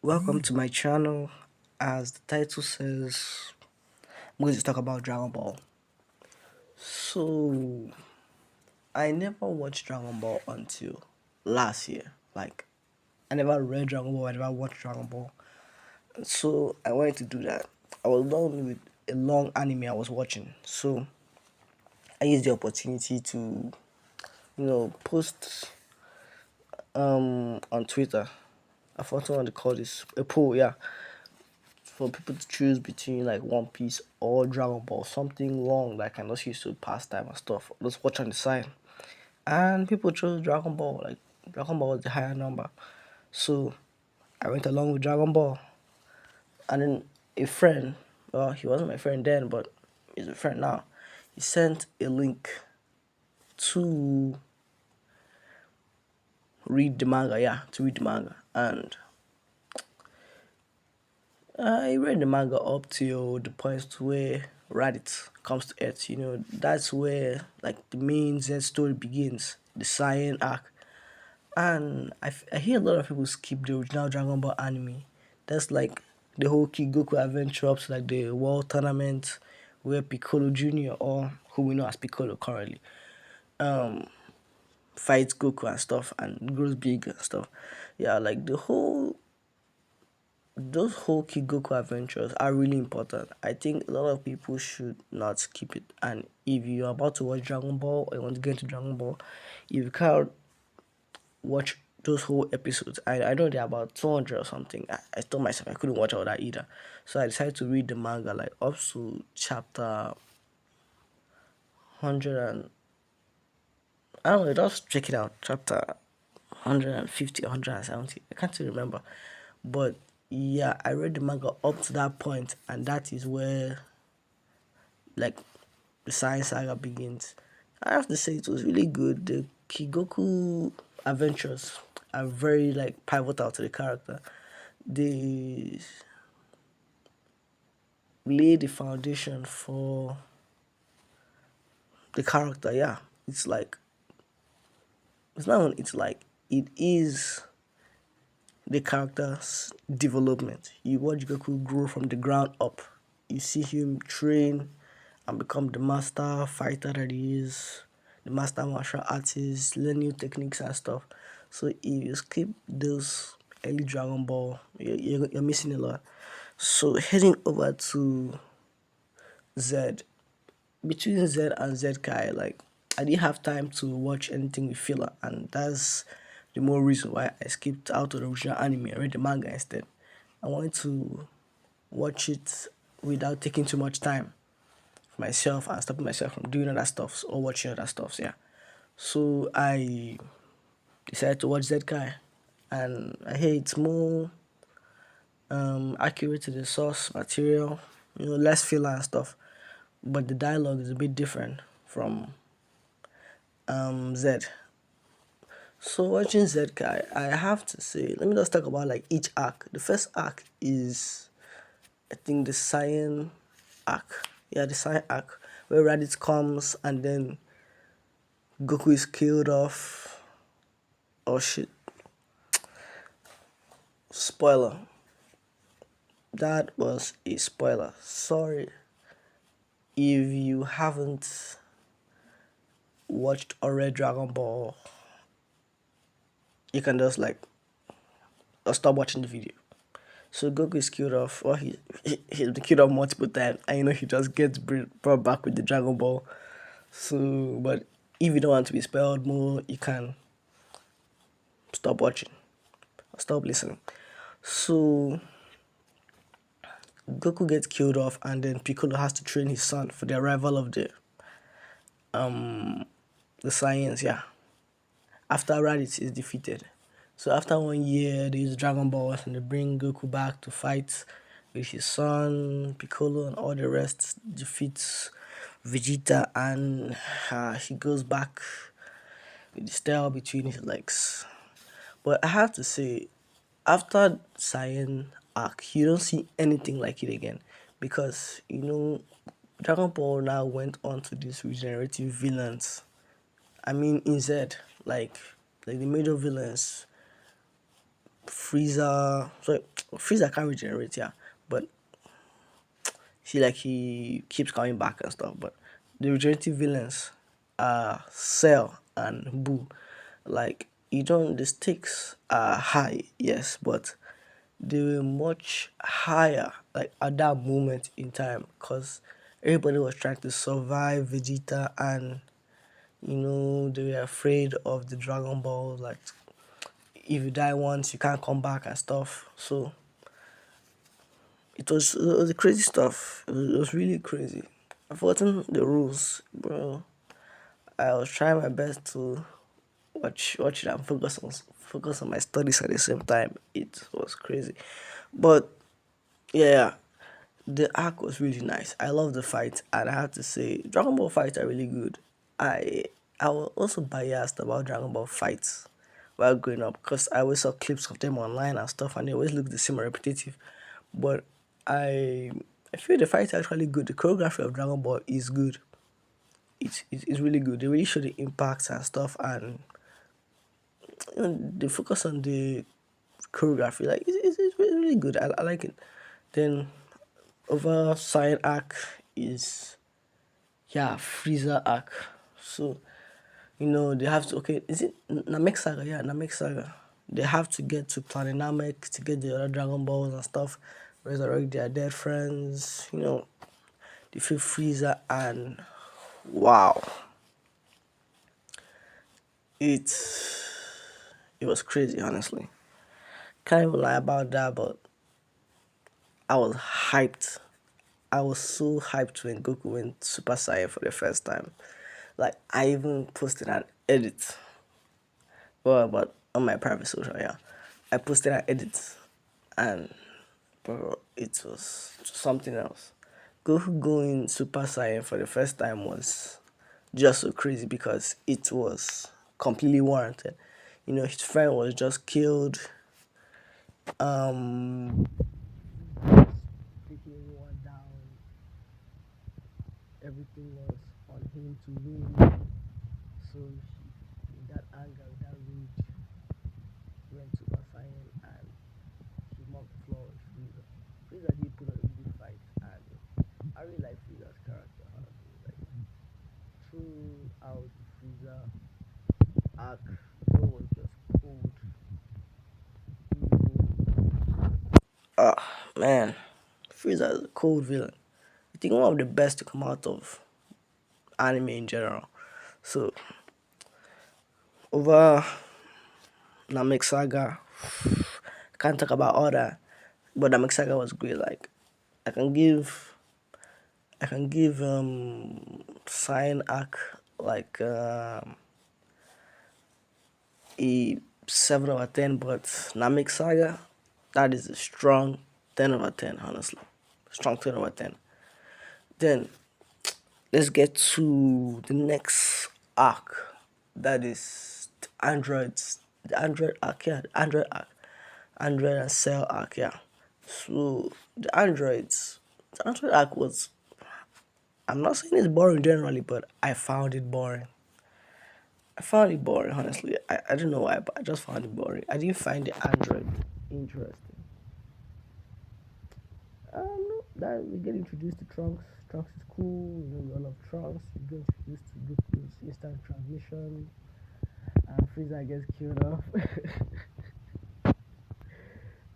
Welcome to my channel. As the title says, I'm going to talk about Dragon Ball. So, I never watched Dragon Ball until last year. I never read Dragon Ball, I never watched Dragon Ball. So, I wanted to do that. I was done with a long anime I was watching. So, I used the opportunity to, post on Twitter. I thought I wanted to call this a poll, yeah, for people to choose between like One Piece or Dragon Ball, something long that I can just use to pass time and stuff. Just watch on the side. And people chose Dragon Ball, like Dragon Ball was the higher number. So I went along with Dragon Ball. And then a friend, well, he wasn't my friend then, but he's a friend now. He sent a link to read the manga, yeah, to read the manga. And I read the manga up till the point where Raditz comes to Earth. That's where like the main Z story begins, the Saiyan arc. And I hear a lot of people skip the original Dragon Ball anime. That's like the whole Kigoku adventure up to like the World Tournament where Piccolo Jr., or who we know as Piccolo currently, um, fights Goku and stuff and grows big and stuff. Yeah, like those whole Kigoku adventures are really important. I think a lot of people should not skip it. And if you're about to watch Dragon Ball or you want to get into Dragon Ball, if you can't watch those whole episodes, I know they're about 200 or something. I told myself I couldn't watch all that either. So I decided to read the manga like up to chapter 100 and I don't know, just check it out. Chapter 150, 170. I can't even remember. But yeah, I read the manga up to that point, and that is where like the Science Saga begins. I have to say it was really good. The Kigoku adventures are very like pivotal to the character. They lay the foundation for the character. Yeah, it's like it's not. It's like it is the character's development. You watch Goku grow from the ground up. You see him train and become the master fighter that he is, the master martial artist, learn new techniques and stuff. So if you skip those early Dragon Ball, you're missing a lot. So heading over to Z, between Z and Z Kai, like I didn't have time to watch anything with filler, and that's the more reason why I skipped out of the original anime and read the manga instead. I wanted to watch it without taking too much time for myself and stopping myself from doing other stuffs or watching other stuffs. Yeah, so I decided to watch Z Kai, and I hear it's more accurate to the source material, less filler and stuff, but the dialogue is a bit different from Z. So watching Z Kai, I have to say, let me just talk about like each arc. The first arc is, I think, the Saiyan arc. Yeah, the Saiyan arc where Raditz comes and then Goku is killed off. Oh shit! Spoiler. That was a spoiler. Sorry if you haven't watched or read Dragon Ball. You can just like stop watching the video. So Goku is killed off, or he's been killed off multiple times, and he just gets brought back with the Dragon Ball. So, but if you don't want to be spoiled more, you can stop watching, stop listening. So Goku gets killed off, and then Piccolo has to train his son for the arrival of the Saiyans. Yeah, after Raditz is defeated. So after 1 year, they use Dragon Balls and they bring Goku back to fight with his son, Piccolo, and all the rest. Defeats Vegeta, and he goes back with the style between his legs. But I have to say, after Saiyan arc, you don't see anything like it again. Because, Dragon Ball now went on to these regenerative villains. I mean, in Z, like the major villains Frieza. Sorry, Frieza can't regenerate, yeah, but see, like he keeps coming back and stuff. But the regenerative villains are Cell and Boo. Like you don't, the stakes are high, yes, but they were much higher, like at that moment in time, because everybody was trying to survive Vegeta, and they were afraid of the Dragon Ball. Like if you die once, you can't come back and stuff. So it was a crazy stuff. It was really crazy. I've forgotten the rules, bro. I was trying my best to watch it and focus on my studies at the same time. It was crazy, but yeah, the arc was really nice. I love the fight, and I have to say, Dragon Ball fights are really good. I I was also biased about Dragon Ball fights while growing up because I always saw clips of them online and stuff, and they always look the same or repetitive. But I I feel the fights are actually good. The choreography of Dragon Ball is good. It's really good. They really show the impacts and stuff, and they focus on the choreography. Like it's really good. I like it. Then over side arc is, yeah, Freezer arc. So they have to, okay, is it Namek Saga? Yeah, Namek Saga. They have to get to Planet Namek to get the other Dragon Balls and stuff, resurrect their dead friends. Defeat Freezer, and wow, it it was crazy, honestly. Can't even lie about that, but I was hyped. I was so hyped when Goku went Super Saiyan for the first time. Like I even posted an edit, well, but on my private social, yeah, I posted an edit, and bro, it was something else. Goku going Super Saiyan for the first time was just so crazy because it was completely warranted. His friend was just killed. Um, taking everyone down. Everything was on him to win. So in that anger, with that rage, he went Super Saiyan and he mopped the floor with Frieza. Frieza did put on a good fight, and I really like Frieza's character, honestly. Like throughout Frieza arc, bro was just cold. Man, Frieza is a cold villain. I think one of the best to come out of anime in general. So over Namek Saga, can't talk about all that, but Namek Saga was great. Like I can give I can give Sign Arc like a 7 over 10, but Namek Saga, that is a strong 10 over 10, honestly. Strong 10 over 10. Then let's get to the next arc. That is the Android arc, yeah, the Android arc. Android and Cell arc, yeah. So the Android arc was, I'm not saying it's boring generally, but I found it boring. I found it boring, honestly. I don't know why, but I just found it boring. I didn't find the Android interesting. No, that we get introduced to Trunks. Trunks is cool. We all love Trunks. We get introduced to Goku's instant transmission, and Frieza gets killed off.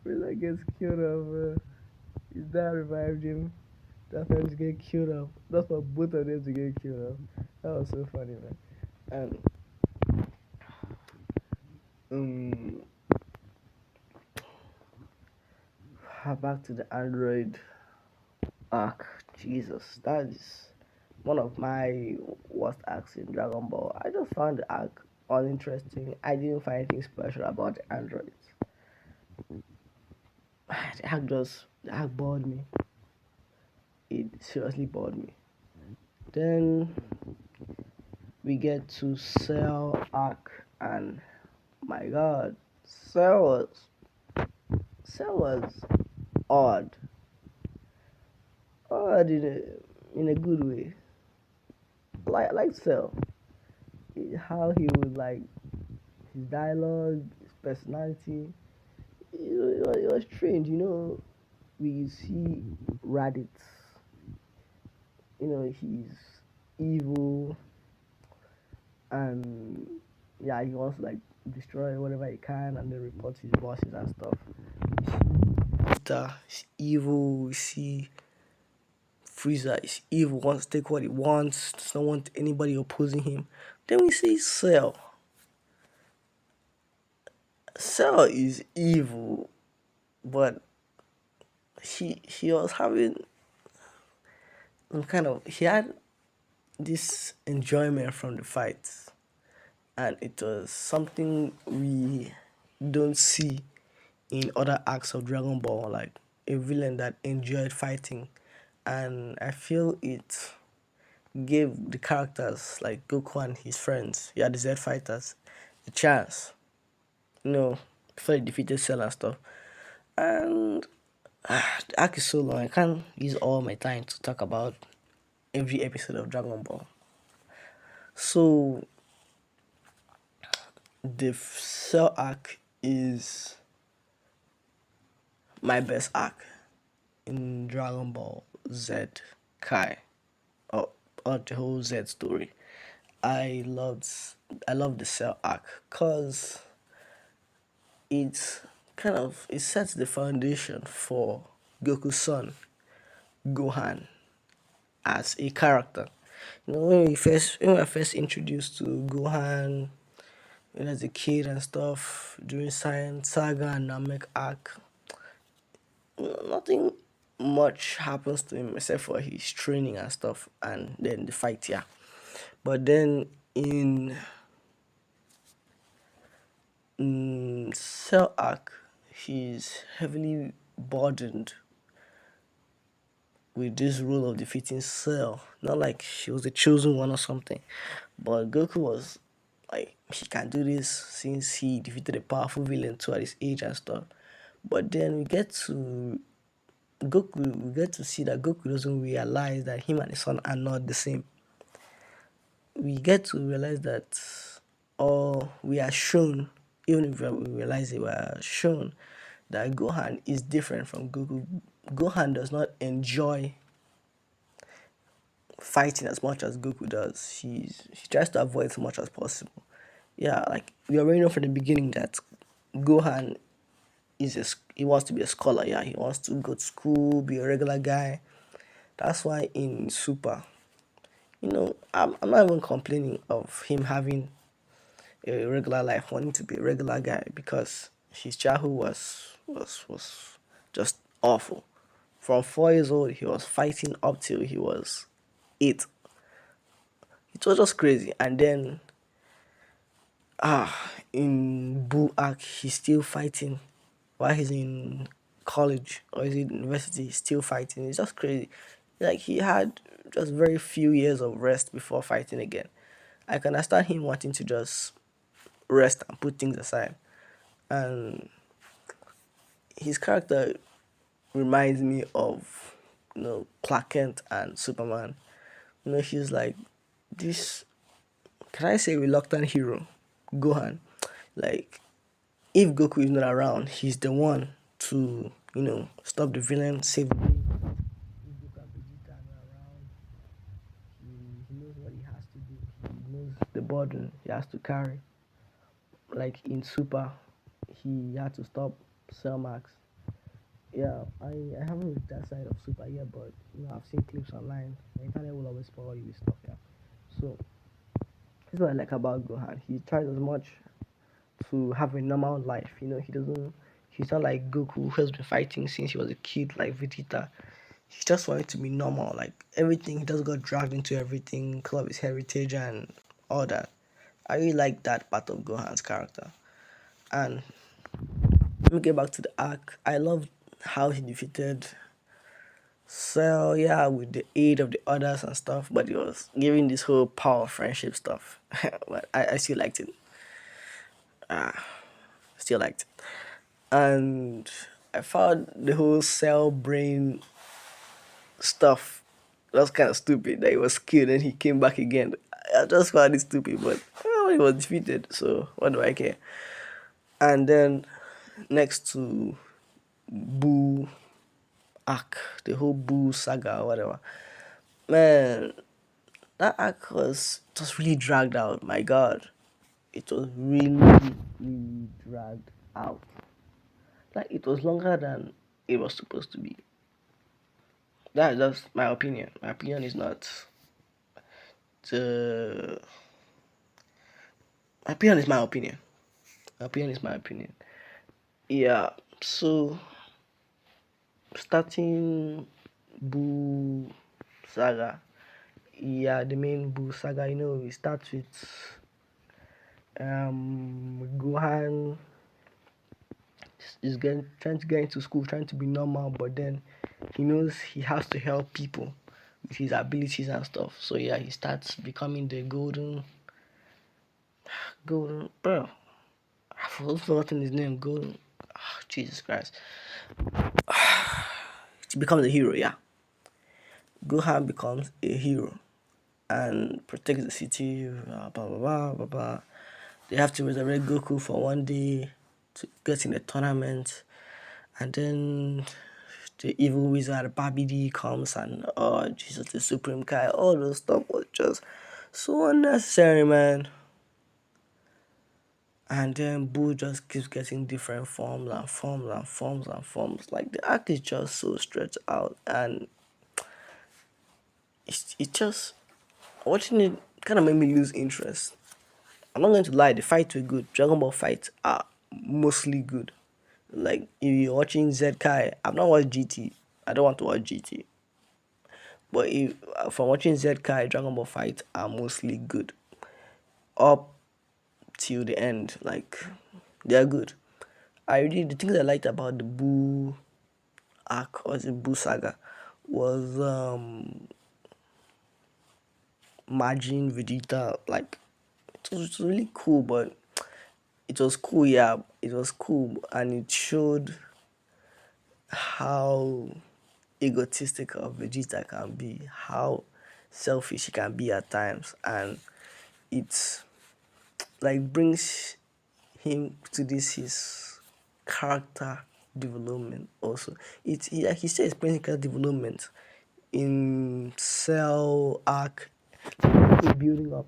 Frieza gets killed off. His dad revived him. That's why he's get killed off. That's for both of them to get killed off. That was so funny, man. And um, back to the Android arc. Jesus, that is one of my worst arcs in Dragon Ball. I just found the arc uninteresting. I didn't find anything special about the androids. The arc bored me. It seriously bored me. Then we get to Cell arc, and my God, Cell was Cell was odd, odd in a good way. Like Cell, how he would, like, his dialogue, his personality. it was strange, we see Raditz, he's evil, and yeah, he wants to like destroy whatever he can and then report his bosses and stuff. Vegeta is evil, we see Frieza is evil, wants to take what he wants, does not want anybody opposing him. Then we see Cell. Cell is evil, but he was having some kind of he had this enjoyment from the fights, and it was something we don't see in other acts of Dragon Ball, like a villain that enjoyed fighting. And I feel it gave the characters like Goku and his friends, yeah, the Z fighters, a chance, you know, before they defeated Cell and stuff. And the arc is so long, I can't use all my time to talk about every episode of Dragon Ball. So the Cell arc is my best arc in Dragon Ball Z Kai, or, or the whole Z story. I loved I love the Cell arc because it's it sets the foundation for Goku's son Gohan as a character. When we were first introduced to Gohan as a kid and stuff during Science Saga and Namek arc, nothing much happens to him except for his training and stuff and then the fight, yeah. But then in Cell arc, he's heavily burdened with this role of defeating Cell. Not like she was the chosen one or something, but Goku was like, he can do this since he defeated a powerful villain too at his age and stuff. But then we get to see that Goku doesn't realize that him and his son are not the same. We get to realize that, or we are shown, even if we realize it, we are shown that Gohan is different from Goku. Gohan does not enjoy fighting as much as Goku does. He tries to avoid as much as possible. Yeah, like we already know from the beginning that Gohan he wants to be a scholar. Yeah, he wants to go to school, be a regular guy. That's why in Super, I'm not even complaining of him having a regular life, wanting to be a regular guy because his childhood was just awful. From 4 years old, he was fighting up till he was 8. It was just crazy. And then, in Buu arc, he's still fighting while he's in college or is in university. He's still fighting. It's just crazy. Like he had just very few years of rest before fighting again. I can understand him wanting to just rest and put things aside. And his character reminds me of Clark Kent and Superman. He's like this, can I say, reluctant hero, Gohan. Like if Goku is not around, he's the one to stop the villain, save the day. If Goku and Vegeta are not around, he knows what he has to do. He knows the burden he has to carry. Like in Super, he had to stop Cell Max. Yeah, I haven't reached that side of Super yet, but I've seen clips online. The internet will always spoil you with stuff, yeah. So this is what I like about Gohan. He tries as much to have a normal life. He's not like Goku who has been fighting since he was a kid, like Vegeta. He just wanted to be normal. Like everything, he just got dragged into everything because of his heritage and all that. I really like that part of Gohan's character. And let me get back to the arc. I love how he defeated Cell, yeah, with the aid of the others and stuff, but he was giving this whole power friendship stuff. But I still liked it. Still liked it. And I found the whole Cell brain stuff was kind of stupid. That he was killed and he came back again. I just found it stupid, but he was defeated, so what do I care? And then next to Boo arc, the whole Boo saga or whatever. Man, that arc was just really dragged out. My God, it was really dragged out. Like it was longer than it was supposed to be. That's just my opinion. My opinion is not the. My opinion is my opinion. My opinion is my opinion. Yeah. So starting Boo saga. Yeah, the main Boo saga. We start with Gohan is getting trying to get into school, trying to be normal, but then he knows he has to help people with his abilities and stuff. So yeah, he starts becoming the golden bro. I've forgotten his name. Golden. Jesus Christ. He becomes a hero. Yeah, Gohan becomes a hero and protects the city. Blah blah blah blah blah. Blah. They have to resurrect Goku for one day to get in the tournament, and then the evil wizard Babidi comes and oh Jesus, the Supreme Kai, all those stuff was just so unnecessary, man. And then Boo just keeps getting different forms and forms and forms and forms. Like the act is just so stretched out, and it just watching it kind of made me lose interest. I'm not going to lie, the fights were good. Dragon Ball fights are mostly good. Like if you're watching ZKai, I've not watched GT. I don't want to watch GT. But if from watching ZKai, Dragon Ball fights are mostly good. Up till the end, like they're good. The things I liked about the Boo arc or the Boo saga was Majin Vegeta. Like it was really cool, but it was cool, yeah. It was cool, and it showed how egotistical Vegeta can be, how selfish he can be at times, and it's like brings him to this his character development also. Like he says, brings character development in Cell arc, is building up.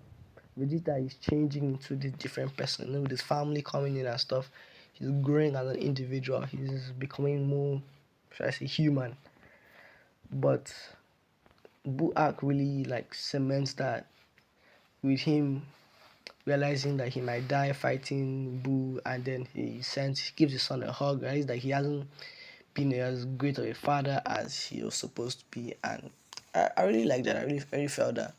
Vegeta is changing into this different person, with his family coming in and stuff. He's growing as an individual. He's becoming more, should I say, human. But Boo arc really like cements that with him realizing that he might die fighting Boo, and then he gives his son a hug, realizes that he hasn't been as great of a father as he was supposed to be, and I really like that. I really felt that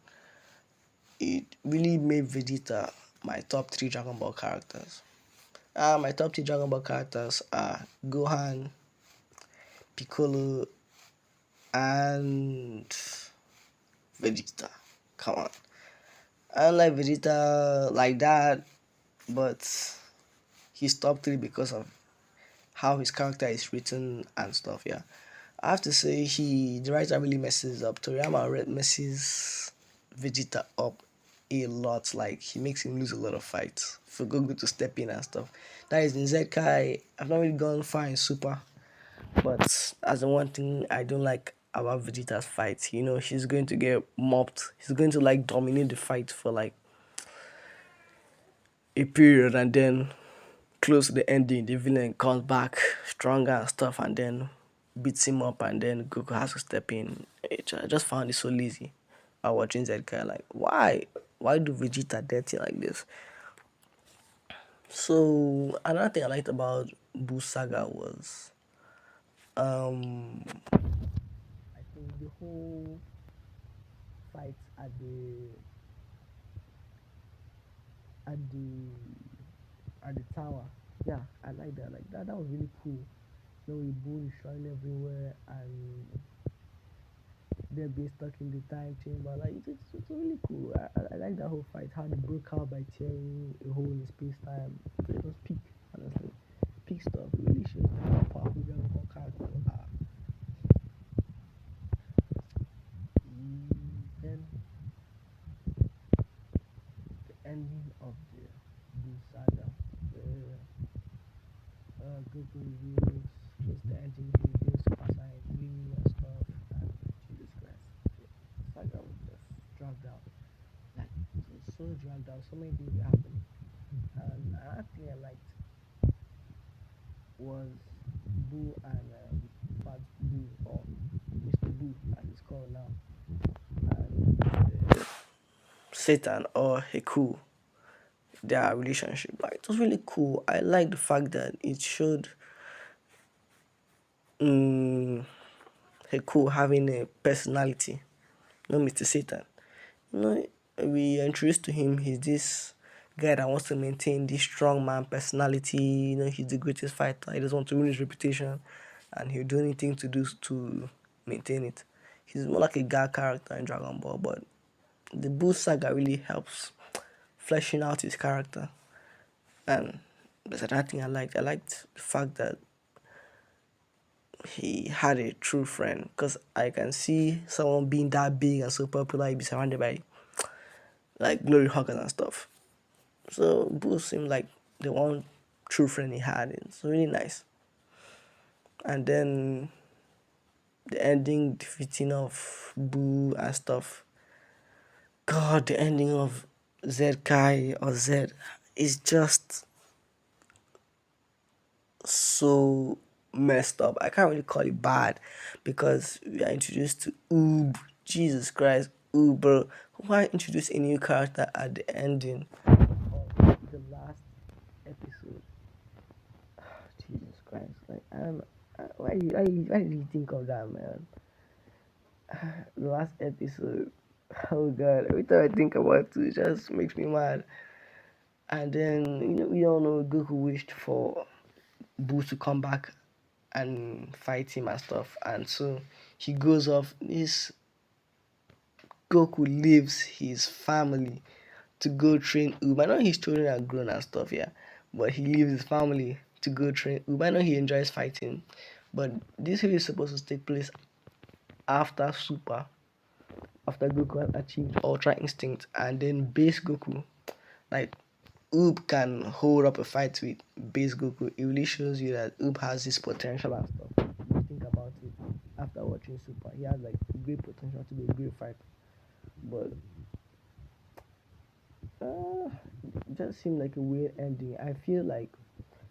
it really made Vegeta my top three Dragon Ball characters. My top three Dragon Ball characters are Gohan, Piccolo, and Vegeta. Come on. I don't like Vegeta like that, but he's top three because of how his character is written and stuff. Yeah, I have to say the writer really messes up. Toriyama messes Vegeta up a lot. Like he makes him lose a lot of fights for Goku to step in and stuff. That is in Zetkai. I've not really gone far in Super, but as the one thing I don't like about Vegeta's fights, he's going to get mopped. He's going to like dominate the fight for like a period, and then close to the ending, the villain comes back stronger and stuff, and then beats him up, and then Goku has to step in. I just found it so lazy. I watching that guy like, why? Why do Vegeta dirty like this? So another thing I liked about Buu Saga was, I think the whole fight at the at the tower. Yeah, I like that. Like that was really cool. We Boo is showing everywhere, and they're being stuck in the time chamber. Like it's really cool. I like that whole fight. How they broke out by tearing a hole in space time. It was peak, honestly. Peak stuff. It really shows how powerful Dragon Ball characters are. Then the ending of the Buu saga, where Naruto reviews, just the ending reviews, Super Saiyan 3 and stuff, and Jesus Christ, the saga was just dragged out. Like, it was so dragged out, so many things were happening. And another thing I liked was Boo and Fat Boo, or Mr. Boo as it's called now, and Satan or Heku, their relationship. Like, it was really cool. I like the fact that it showed um, Heku having a personality, not Mr. Satan. You know, we are introduced to him. He's this guy that wants to maintain this strong man personality. You know, he's the greatest fighter. He doesn't want to ruin his reputation, and he'll do anything to do to maintain it. He's more like a guy character in Dragon Ball, but the Buu saga really helps fleshing out his character. And that's another thing I liked. I liked the fact that he had a true friend, because I can see someone being that big and so popular, he'd be surrounded by like glory huggers and stuff. So Boo seemed like the one true friend he had. It's really nice. And then the ending defeating of Boo and stuff. God, the ending of Zed Kai or Zed is just so messed up. I can't really call it bad because we are introduced to Oob. Jesus Christ, Oob, bro. Why introduce a new character at the ending of the last episode? Jesus Christ, like I don't know. Why did you think of that, man? The last episode. Oh god, every time I think about it, it just makes me mad. And then we all know Goku wished for Boo to come back and fight him and stuff, and so he goes off. This Goku leaves his family to go train Oob. I know his children are grown and stuff, yeah, but he leaves his family to go train Oob. I know he enjoys fighting, but this is supposed to take place after Super, after Goku has achieved Ultra Instinct, and then Base Goku, like Oob can hold up a fight with Base Goku. It really shows you that Oob has this potential and stuff. If you think about it, after watching Super, he has like great potential to be a great fighter, but it just seemed like a weird ending. I feel like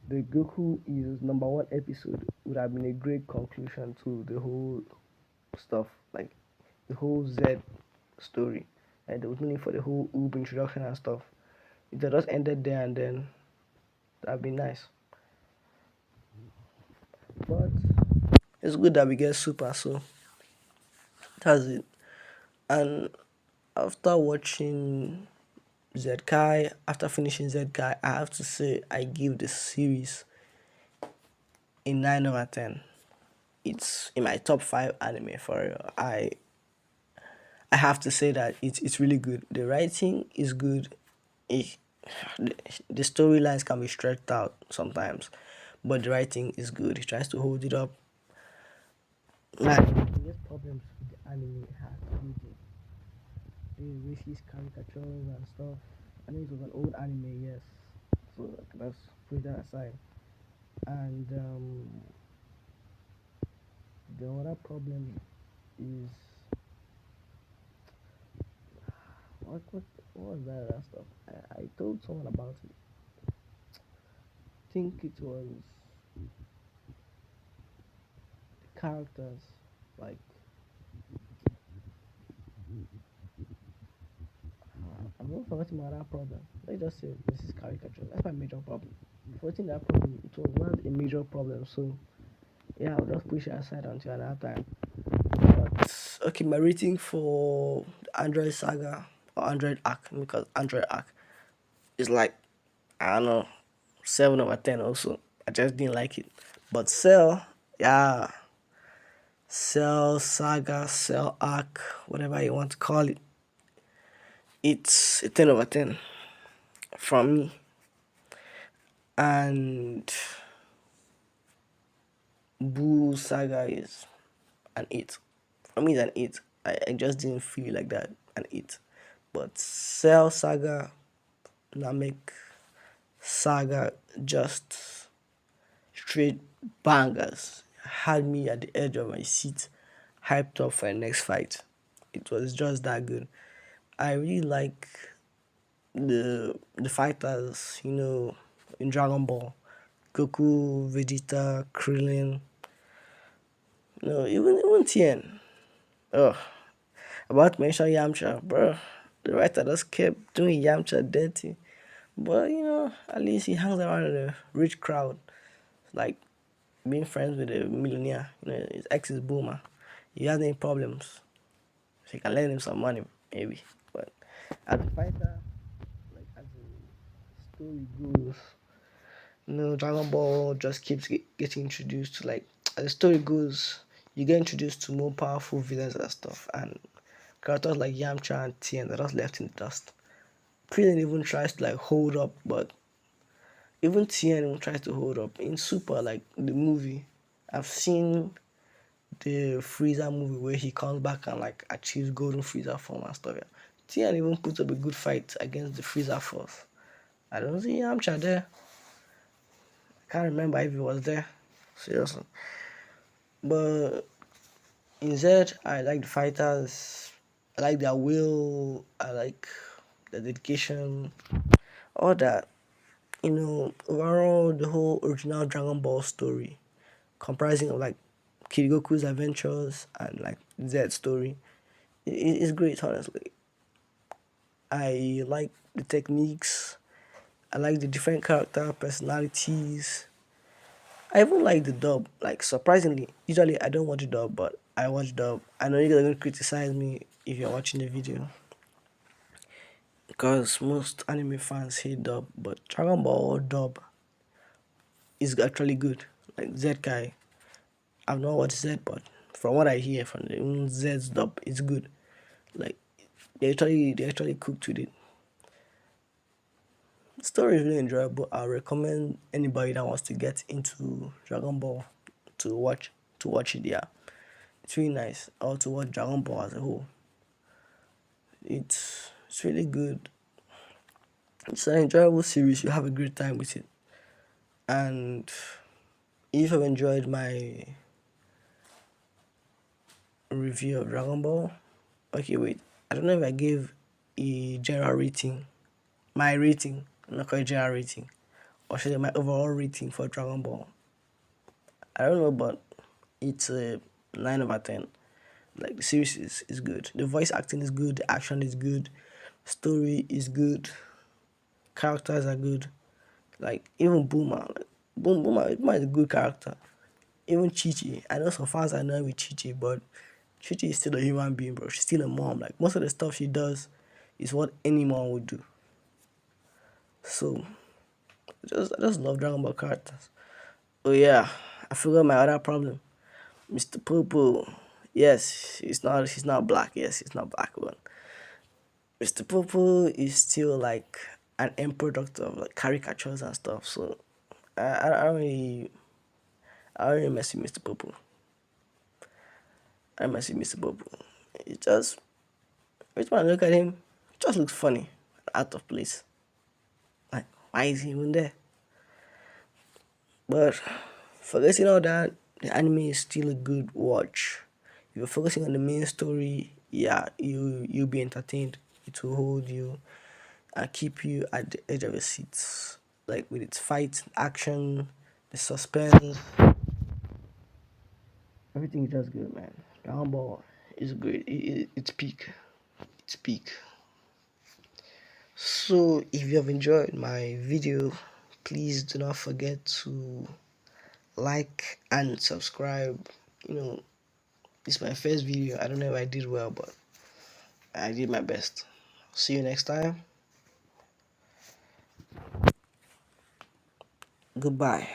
the Goku is number one episode would have been a great conclusion to the whole stuff, like the whole Z story. Like there was no need for the whole Oob introduction and stuff. If they just ended there and then that'd be nice. But it's good that we get Super, so that's it. And after watching Zkai, after finishing Zkai, I have to say I give the series a 9 over 10. It's in my top 5 anime for real. I have to say that it's really good. The writing is good. It, the storylines can be stretched out sometimes, but the writing is good. He tries to hold it up. Like the biggest problems with the anime has to do with the racist caricatures and stuff. I know it was an old anime, yes. So let's put that aside. And the other problem is what was that other stuff? I told someone about it. I think it was the characters. Like I'm not forgetting my other problem. Let's just say this is caricature. That's my major problem. Forgetting that problem, it was not a major problem. So yeah, I'll just push it aside until another time. But okay, my rating for the Android Saga or Android Arc, because Android Arc is like, I don't know, 7 over 10 also. I just didn't like it. But Cell, yeah, Cell Saga, Cell Arc, whatever you want to call it, it's a 10 over 10 from me. And Boo Saga is an 8. For me, it's an 8. I just didn't feel like that, an 8. But Cell Saga, Namek Saga, just straight bangers. Had me at the edge of my seat, hyped up for the next fight. It was just that good. I really like the fighters, in Dragon Ball. Goku, Vegeta, Krillin, even Tien. Oh, about to mention Yamcha, bro. The writer just kept doing Yamcha dirty. But at least he hangs around a rich crowd. Like being friends with a millionaire. His ex is Boomer. He has any problems. So you can lend him some money, maybe. But as a fighter, like as the story goes, Dragon Ball just keeps getting introduced to, like, as the story goes, you get introduced to more powerful villains and stuff, and characters like Yamcha and Tien are just left in the dust. Krillin even tries to like hold up, but even Tien even tries to hold up. In Super, like the movie, I've seen the Frieza movie where he comes back and like achieves golden Frieza form and stuff. Yeah. Tien even puts up a good fight against the Frieza Force. I don't see Yamcha there. I can't remember if he was there. Seriously. But in Z, I like the fighters. I like their will. I like the dedication. All that. Overall, the whole original Dragon Ball story, comprising of like Kid Goku's adventures and like Zed's story, is great, honestly. I like the techniques. I like the different character personalities. I even like the dub. Like surprisingly, usually I don't watch dub, but I watch dub. I know you're gonna criticize me if you're watching the video because most anime fans hate dub, but Dragon Ball dub is actually good. Like Zkai, I've not watched Z, but from what I hear from the Z's dub, it's good. Like they actually cooked with it. The story is really enjoyable. I recommend anybody that wants to get into Dragon Ball to watch it. Yeah, it's really nice. Or to watch Dragon Ball as a whole. It's really good. It's an enjoyable series. You have a great time with it. And if you've enjoyed my review of Dragon Ball, okay, wait. I don't know if I gave a general rating. My rating, I'm not quite general rating, or should I say my overall rating for Dragon Ball. I don't know, but it's a 9/10. Like the series is good. The voice acting is good. The action is good. Story is good. Characters are good. Like even Boomer, like Boomer is a good character. Even Chichi, I know some fans are annoyed with Chichi, but Chichi is still a human being, bro. She's still a mom. Like most of the stuff she does is what any mom would do. So I just love Dragon Ball characters. Oh yeah, I forgot my other problem. Mr. Popo. Yes, he's not black. Yes, he's not black, but Mr. Popo is still like an end product of like caricatures and stuff. So I don't really mess with Mr. Popo. I don't mess with Mr. Popo. It just every time I look at him, it just looks funny, out of place. Like why is he even there? But forgetting all that, the anime is still a good watch. If you're focusing on the main story, yeah, you'll be entertained. It will hold you and keep you at the edge of your seats. Like with its fight, action, the suspense, everything is just good, man. Dragon Ball is great. It's peak. It's peak. So if you have enjoyed my video, please do not forget to like and subscribe. You know, it's my first video. I don't know if I did well, but I did my best. See you next time. Goodbye.